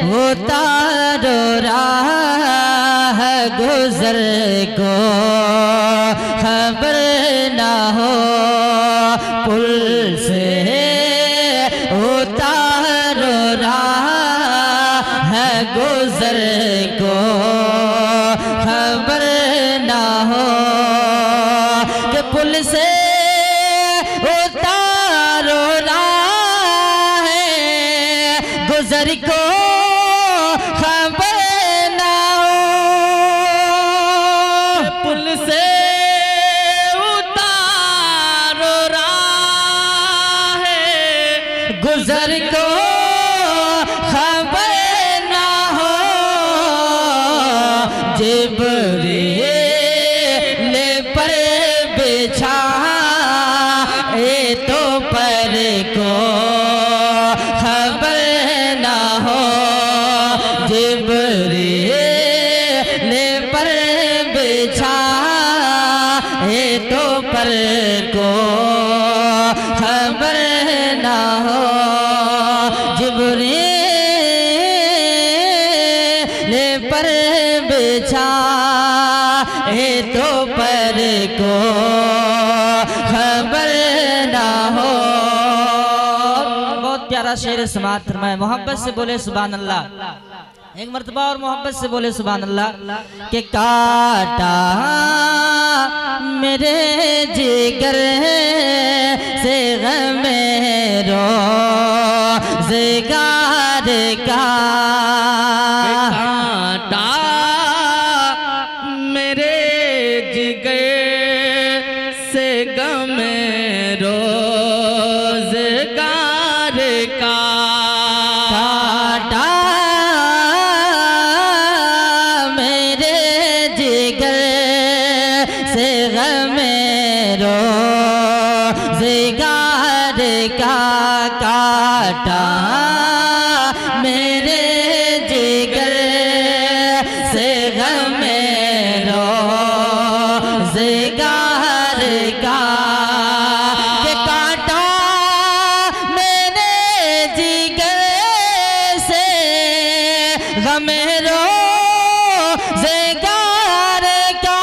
होता रो राह गुजर को खबर ना हो पुल से होता रो राह गुजर को खबर ना हो कि पुल से उतारो राह गुजर को खबर ना हो पुल से उतारो राह गुजर को खबर ना हो जिब्रील पर बिछा तो पर को खबर ना हो जिब्रील पर बिछा तो पर को खबर ना हो जिब्रील पर बिछा तो पर को खबर ना हो। बहुत प्यारा शेर समात फरमाए, मोहब्बत से बोले सुभान अल्लाह। एक मर्तबा और मोहब्बत से बोले सुभान अल्लाह। के काटा मेरे जिगर से गमे रोज़गार का कांटा मेरे जिगर से गम रोज़गार का काटा मेरे जिगर से गमे रोज़गार का काटा मेरे जिगर से गमे रोज़गार का के काटा मेरे जिगर से गमे रोज़गार का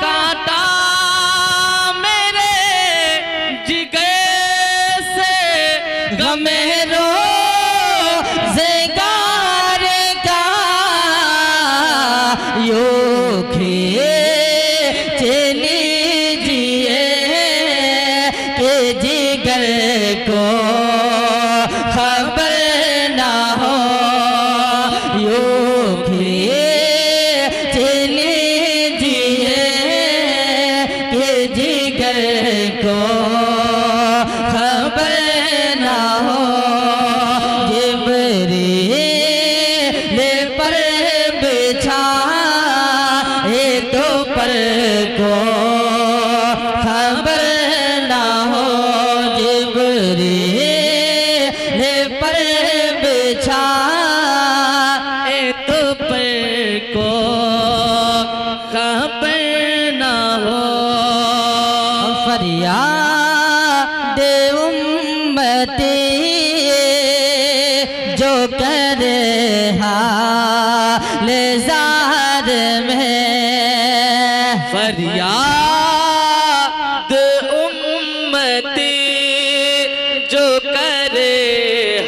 कांटा मेरे जिगर से गमे रोज़गार का यूं खींच लीजिए कि जिगर को खबर ना हो यूं खींच लीजिए कि जिगर को खबर ना हो जिब्रील पर बिछा तो पर को खबर ना हो जिब्रील पर बिछा तो पर को खबर ना हो फरियाद उम्मती जो करे हाल ज़ार में फरियाद उम्मती जो करे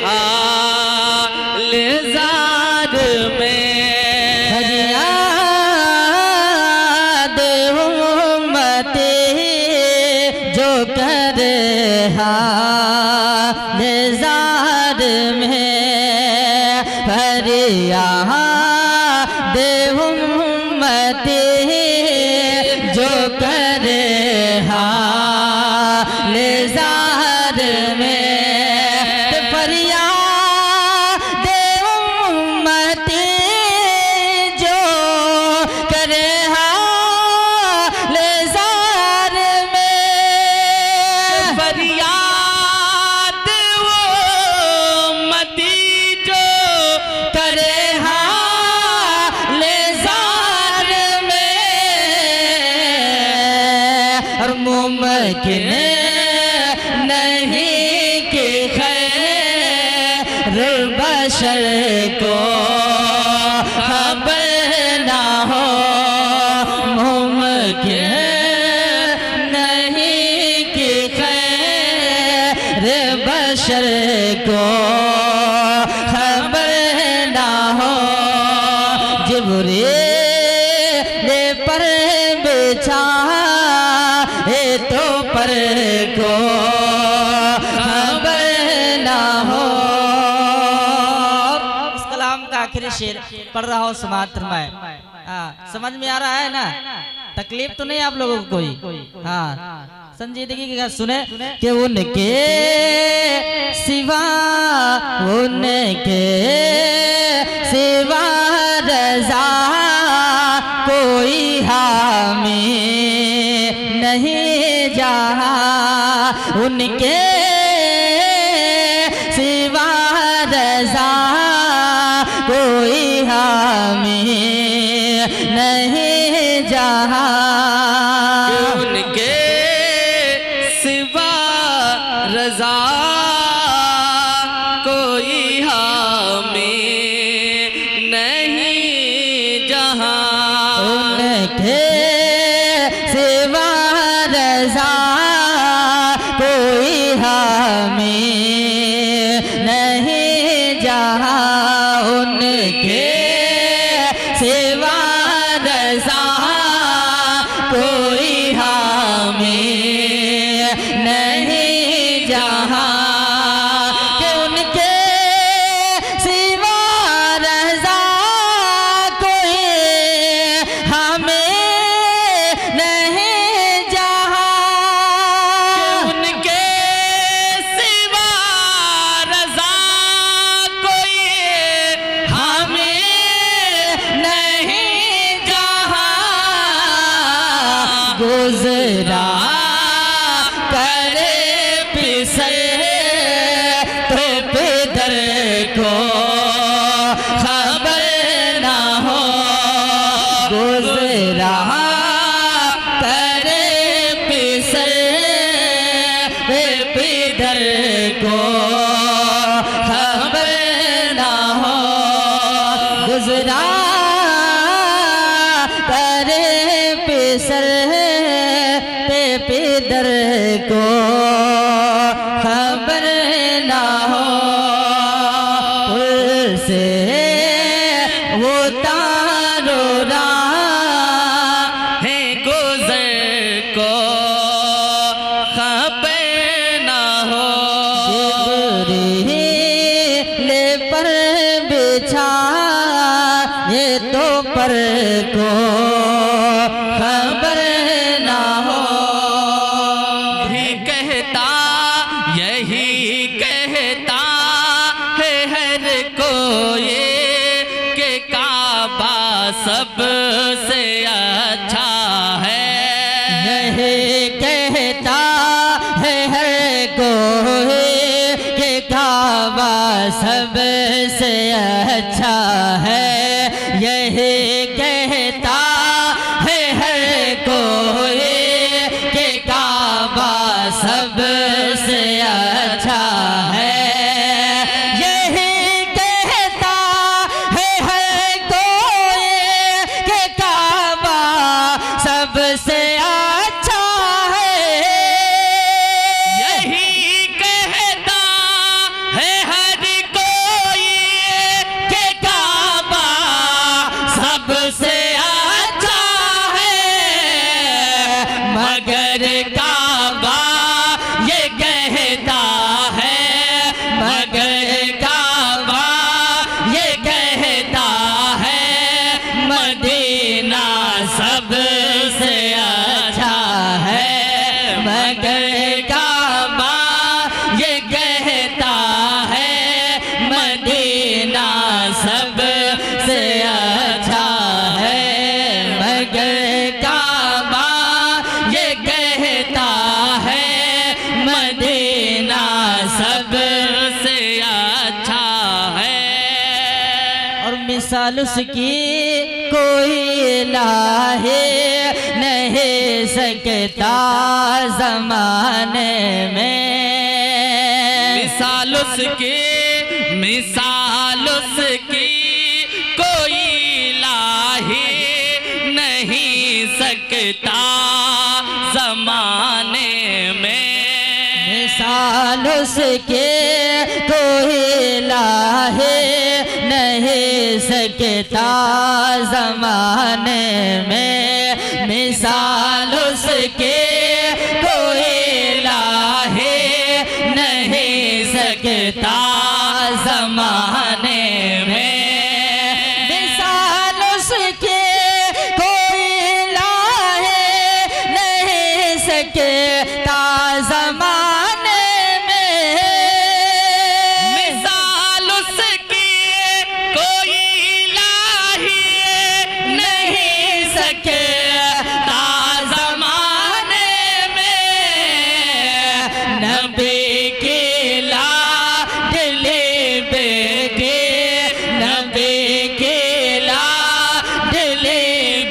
हाल ज़ार में फरियाद उम्मती जो करे हाल ज़ार में फरियाद उम्मती जो करे हाल ज़ार में फरियाद उम्मती जो करे हाल ज़ार में फरियाद उम्मती जो करे हाल ज़ार में और मुमकिन नहीं कि खैर बशर को खबर ना हो मुमकिन नहीं कि खैर बशर को खबर ना हो। जिब्रील पर बिछा तो पर को खबर ना हो। इस कलाम का आखिरी शेर पढ़ रहा हूँ, समाअत फरमाए। समझ में आ रहा है ना? तकलीफ तो नहीं आप लोगों को कोई? हाँ, संजीदगी की सुने कि उनके सिवा रजा कोई हामी नहीं जहाँ, उनके सिवा रजा कोई हामी नहीं जहाँ। उनके सिवा रजा कोई हामी नहीं जहाँ, उनके सिवा रजा कोई हामी नहीं जहाँ, उनके सिवा रजा कोई हामी नहीं जहाँ। कि उनके सिवा रजा कोई हमें नहीं जहाँ, उनके सिवा रजा कोई हमें नहीं जहाँ। गुजरा करे पिसल तो पिदर को खबर ना हो। गुजरा करे पिसल पिदर को खबर ना हो। गुजरा करे पिसल पिदर को खबर ना हो। उनसे वो तारो है गुजर को खबर ना हो। जिब्रील पर बिछा ये तो पर को खबर ना हो। भी कहता यही कहता है हर कोई कि काबा सबसे अच्छा है। यही कहता है हर कोई कि काबा सबसे अच्छा है। यही कहता है हर कोई कि काबा सबसे अच्छा है। यही कहता है हर कोई कि काबा सबसे अच्छा है। यही कहता है हर कोई कि काबा सबसे अच्छा है। मगर काबा ये कहता है, मगर काबा ये कहता है मदीना सबसे अच्छा है। मगर काबा ये कहता है मदीना सबसे अच्छा है। मगर काबा ये कहता है मदीना सबसे अच्छा है। और मिसाल उसकी कोई इलाही नहीं सकता ज़माने में। मिसाल उसकी मिसाल उसकी कोई लाही नहीं सकता जमाने में। मिसाल उसके कोई लाहे नहीं सकता जमाने में। मिसाल उसके कोई लाहे नहीं सकता जमाने में। मिसाल उसके कोई लाहे नहीं सकता जमाने में। मिसाल उसकी कोई लाही नहीं सकता जमाने में। नबी की लाडली बेटी, नबी की लाडली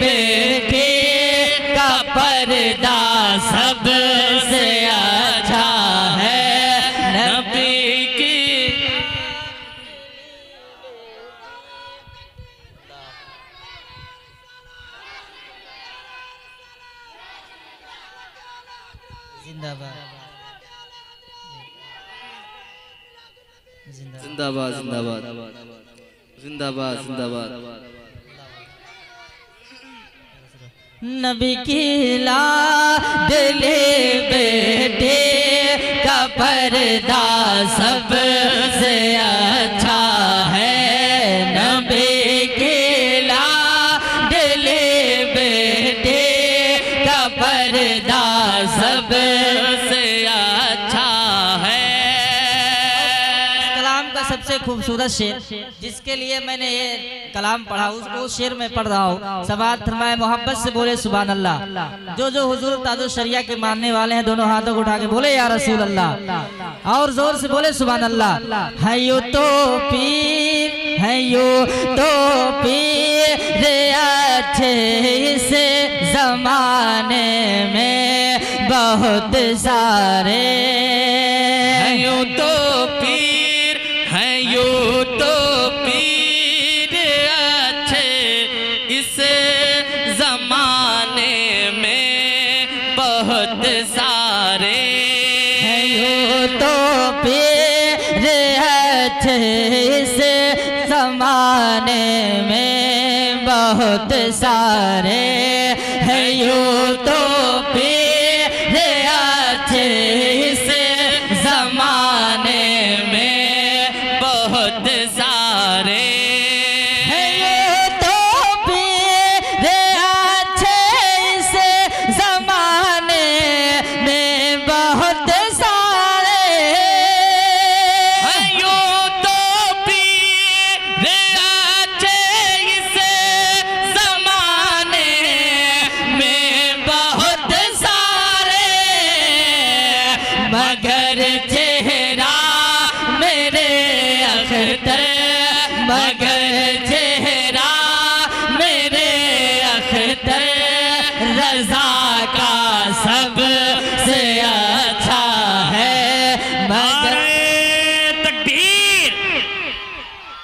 बेटी का पर्दा सबसे अच्छा है। नबी की जिंदाबाद जिंदाबाद जिंदाबाद जिंदाबाद जिंदाबाद। नबी की लाडली बेटे का पर्दा सबसे अच्छा है। नबी की लाडली बेटे का पर्दा सबसे अच्छा है। कलाम का सबसे खूबसूरत शेर जिसके लिए मैंने ये कलाम पढ़ा उसको शेर में पढ़ रहा हूँ। समाअत फरमाए, मोहब्बत से बोले सुभान अल्लाह। जो हुजूर ताजो शरिया के मानने वाले हैं दोनों हाथों को उठा के बोले या रसूल अल्लाह, और जोर से बोले सुभान अल्लाह। है यो तो पीर, है यो तो पीर अच्छे इस जमाने में बहुत सारे। है यूं तो पीर, है यूं तो पीर अच्छे इस जमाने में बहुत सारे। है यो तो पीर अच्छे इस जमाने में बहुत सारे। है यो तो पीर अच्छे इस जमाने में बहुत सारे। है यो तो पीर अच्छे इस जमाने में बहुत सारे। है यूं तो पीर अच्छे इस जमाने में बहुत सारे। मगर चेहरा मेरे अख्तर, मगर चेहरा मेरे अख्तर रजा का सबसे अच्छा है। मगर नारे तकबीर,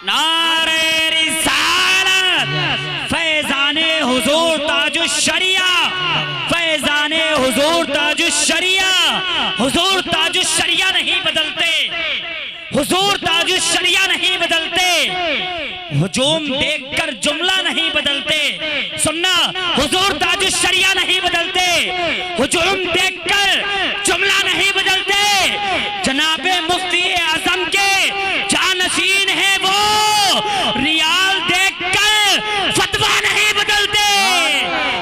नारे रिसालत, फैज़ाने हुजूर ताजुश शरिया, फैज़ाने हुजूर ताजुश शरिया। हुजूर ताजुश शरिया नहीं बदलते, हुजूर ताजुश शरिया नहीं बदलते। हुजूम देखकर जुमला नहीं बदलते। सुनना, हुजूर ताजुश शरिया नहीं बदलते, हुजूम देखकर जुमला नहीं बदलते। जनाबे मुफ्ती आजम के जानशीन है वो, रियाल देखकर फतवा नहीं बदलते।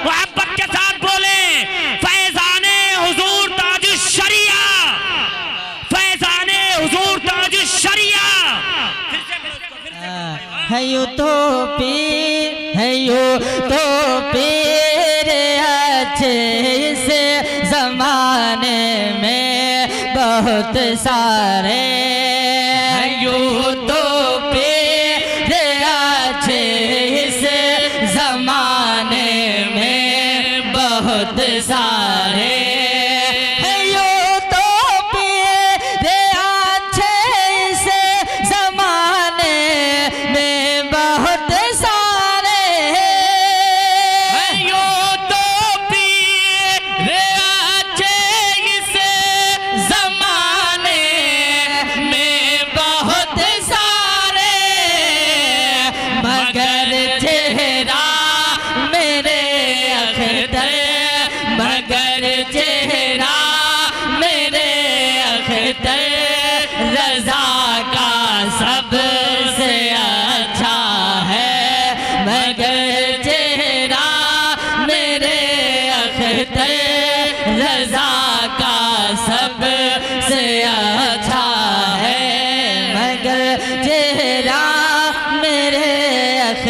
मोहब्बत के साथ बोले, फैज़ाने हुजूर ताजुश शरिया, फैज़ाने हुजूर ताजुश शरिया। है यो तो पीर, है यो तो पीर अच्छे इस जमाने में बहुत सारे। है यो तो पीर अच्छे इस जमाने में बहुत सारे। है यो तो पीर अच्छे इस जमाने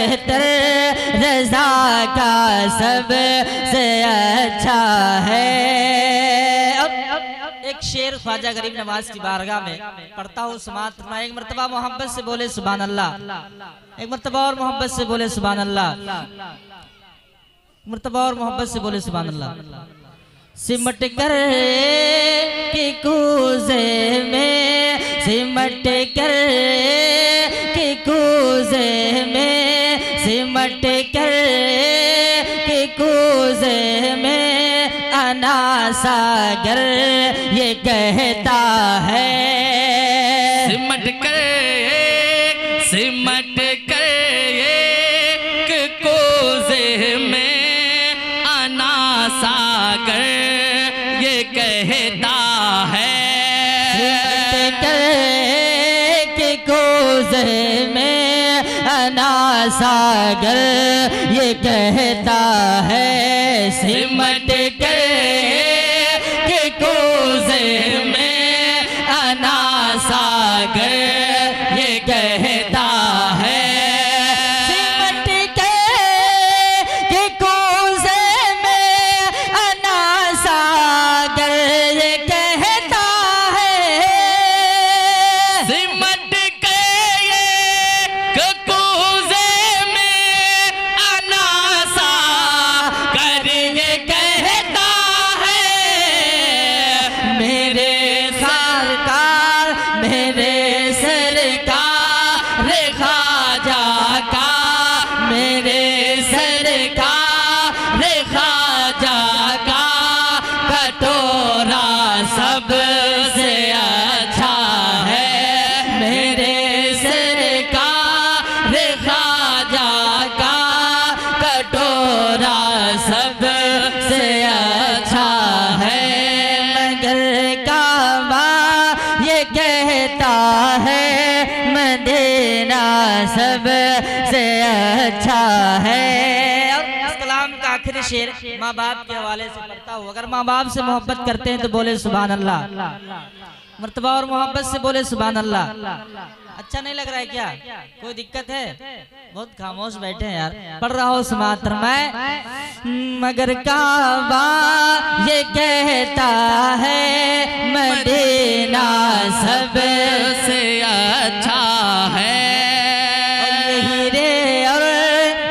बेहतर रजा का सबसे अच्छा है। एक शेर ख्वाजा गरीब नवाज की बारगाह में पढ़ता हूँ, समात फरमाए। एक मर्तबा मोहब्बत से बोले सुभान अल्लाह, एक मर्तबा और मोहब्बत से बोले सुभान अल्लाह, मर्तबा और मोहब्बत से बोले सुभान अल्लाह। सिमट कर के कूजे में, सिमट कर के कूजे में, सिमट कर के कूजे में अना सागर ये कहता है। सिमट कर एक कोज़े में अना सागर ये कहता है। सिमट कर के कूजे में अना सागर ये कहता है। सिमट कर के कोज़े में अना सागर ये कहता है। सिमट के कोज़े में अना सागर ये कहता है। सिमट के एक कोज़े में अना सागर ये कहता है। मेरे सरकार, मेरे सरकार ख्वाजा का, मेरे सरकार ख्वाजा का कटोरा सबसे अच्छा है। मेरे सरकार ख्वाजा का कटोरा सबसे अच्छा है। मगर काबा ये कहता है मदीना सबसे अच्छा है। इस कलाम का आखिरी शेर माँ बाप के हवाले से पढ़ता हूँ। अगर माँ बाप से मोहब्बत करते हैं तो बोले सुभान अल्लाह, मर्तबा और मोहब्बत से बोले सुभान अल्लाह। अच्छा नहीं लग रहा है क्या? कोई दिक्कत है? बहुत खामोश बैठे हैं यार। पढ़ रहा हूँ समात फरमाए। मगर काबा ये कहता है मदीना सबसे अच्छा है।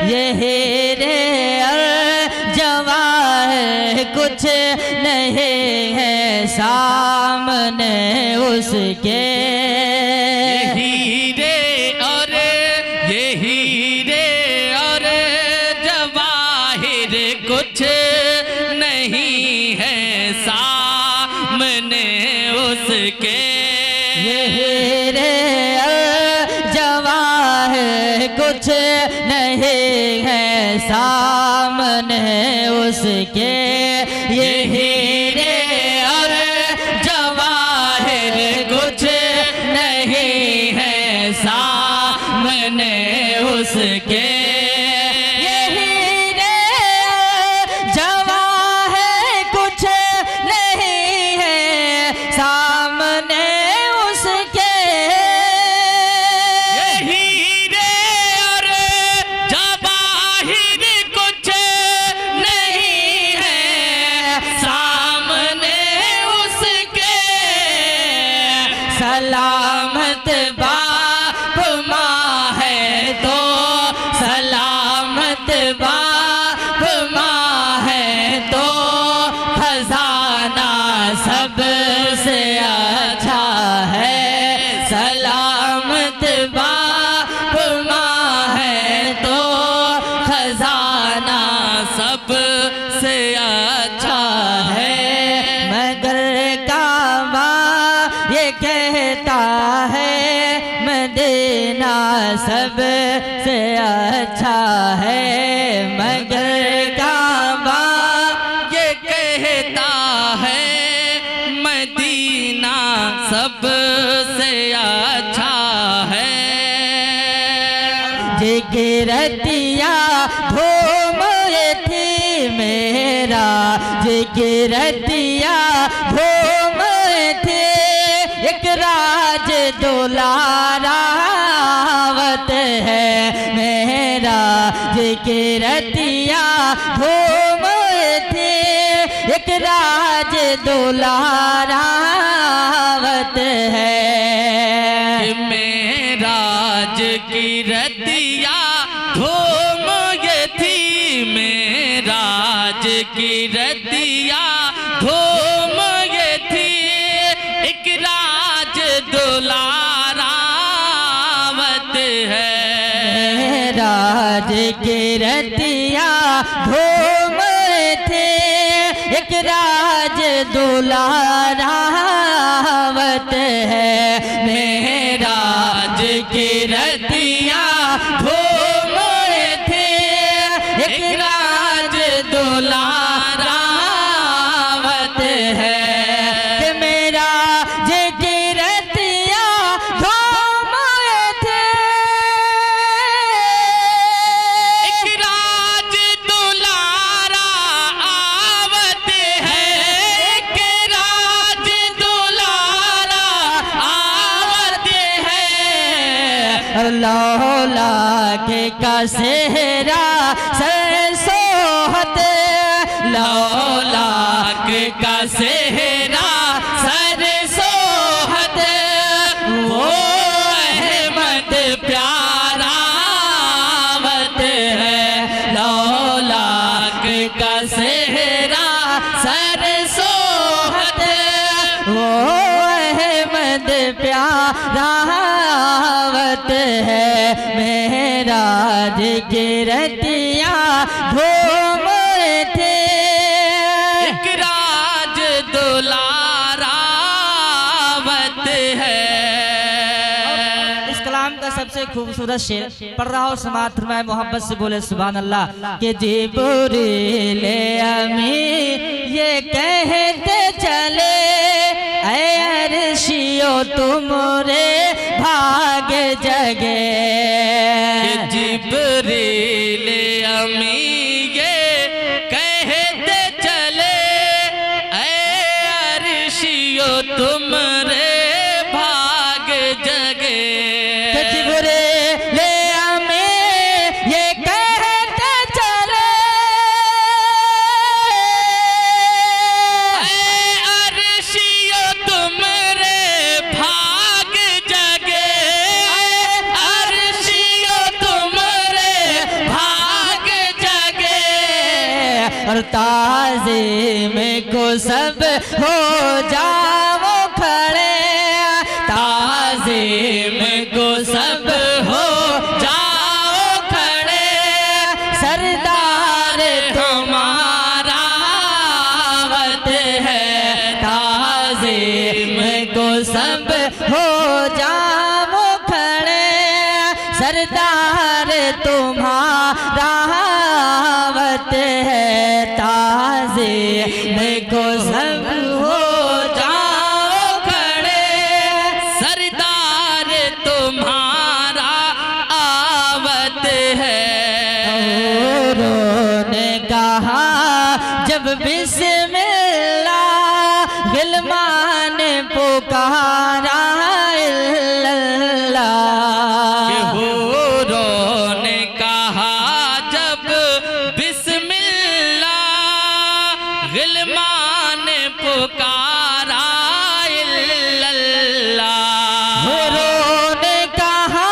ये हीरे और जवाहर कुछ नहीं है सामने उसके। हीरे और जवाहिर कुछ नहीं है सामने उसके। ये हीरे और जवाहर कुछ नहीं है सामने उसके। ये हीरे और जवाहर कुछ नहीं है सामने उसके। ये हीरे जवाहर कुछ नहीं है सामने उसके। हीरे और जवाहिर कुछ नहीं है सामने उसके। सलामत बाप माँ है तो, सलामत बाप माँ है तो खजाना सबसे अच्छा है। सलामत बाप माँ है तो खजाना सबसे अच्छा है। मगर काबा ये कहता है मदीना सबसे अच्छा है। मगर काबा ये कहता है मदीना सबसे अच्छा है। जिगरतिया धूम थी मेरा, जिगरतिया धूम थी एक राज दुलारावत है मेरा। राज के रतिया धूम थे एक राज दुलारावत है मेराज की रतिया धूम ये थी मेराज की रतिया धूम ये थी एक राज दुलारावत है राज के रतिया धूम थे एक राज दुलारावत है मेराज की रतिया धूम थे एक राज दुलारावत है कि मेरा जे की रतिया धूम थे एक राज दुलारा आवत है एक राज दुलारा आवत है लौला के का सेहरा सरसोहत लौलाक का सेहरा सरसोहत वो अहमद प्यारावत है लौलाक का सेहरा सरसोहत वो अहमद प्यारावत है मेराज की रतिया धूम थे एक राज दुलारावत है इस कलाम का सबसे खूबसूरत शेर पढ़ रहा हूँ समात फरमाए मोहब्बत से बोले सुभान अल्लाह के जिब्रील अमी ये कहते चले ऐ अर्शियो तुमरे भाग जगे जिब्रील अमी ये कहते चले ऐ अर्शियो तुमरे भाग जगे जिब्रील अमी ये कहते चले ऐ अर्शियो तुमरे भाग जगे अर्शियो तुमरे भाग जगे और ताज़ीम को सब हो जाओ खड़े ताज़ीम को सब हो जाओ खड़े सरदार तुम्हारा आवत है ताज़ीम को सब हो जाओ खड़े सरदार तुम्हारा आवत है ताज़ीम को सब हो जाओ खड़े सरदार तुम्हारा आवत है औरों ने कहा जब बिस्मिल्लाह गिलमान पुकारा इल्लल्लाह कि हूरों ने कहा जब बिस्मिल्लाह गिलमान पुकारा इल्लल्लाह औरों ने कहा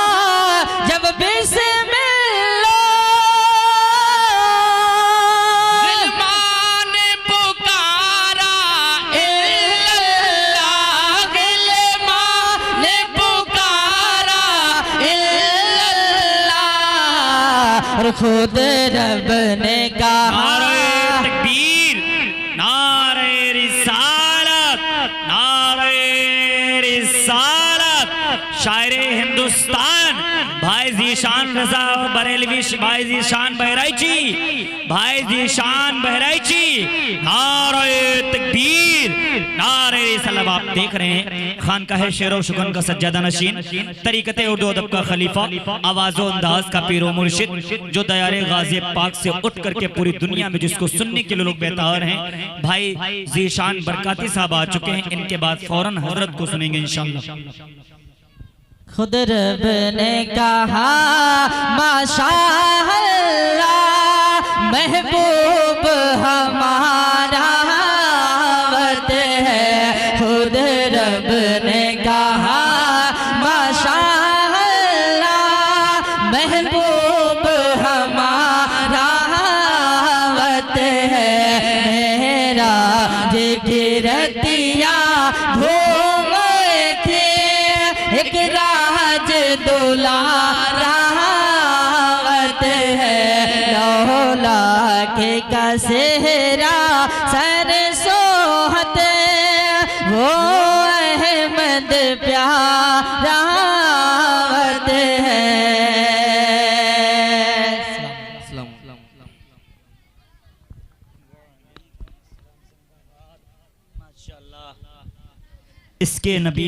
जब बिस्मिल्लाह गिलमान पुकारा इल्लल्लाह गिलमान पुकारा इल्लल्लाह और खुद रब ने कहा नारे तकबीर नारे रिसालत नारे रिसालत शायर हिंदुस्तान भाई जीशान रजा बरेलवी भाई जीशान बहराइची भाई जीशान बहराइची नारे तकबीर नारे रिसालत आप देख रहे हैं खानकाह शेर और शुगन का सज्जादा नशीन तरीकते उर्दू अदब का खलीफा आवाज़ो अंदाज का पीरो मुर्शिद जो दयारे गाजी पाक से उठ करके पूरी दुनिया में जिसको सुनने के लिए लोग बेतार हैं भाई जीशान बरकाती साहब आ चुके हैं इनके बाद फौरन हजरत को सुनेंगे इंशाअल्लाह खुद रब ने कहा माशा महबूब हमारा वत है, खुद रब ने कहा माशाअल्लाह। महबूब हमारा वत है, मेरा जिगरतिया घूम थे, एक राज दुलारा वत है, लौला के का सेहरा सरसोहत, वो अहमद प्यारा वत है। इसके नबी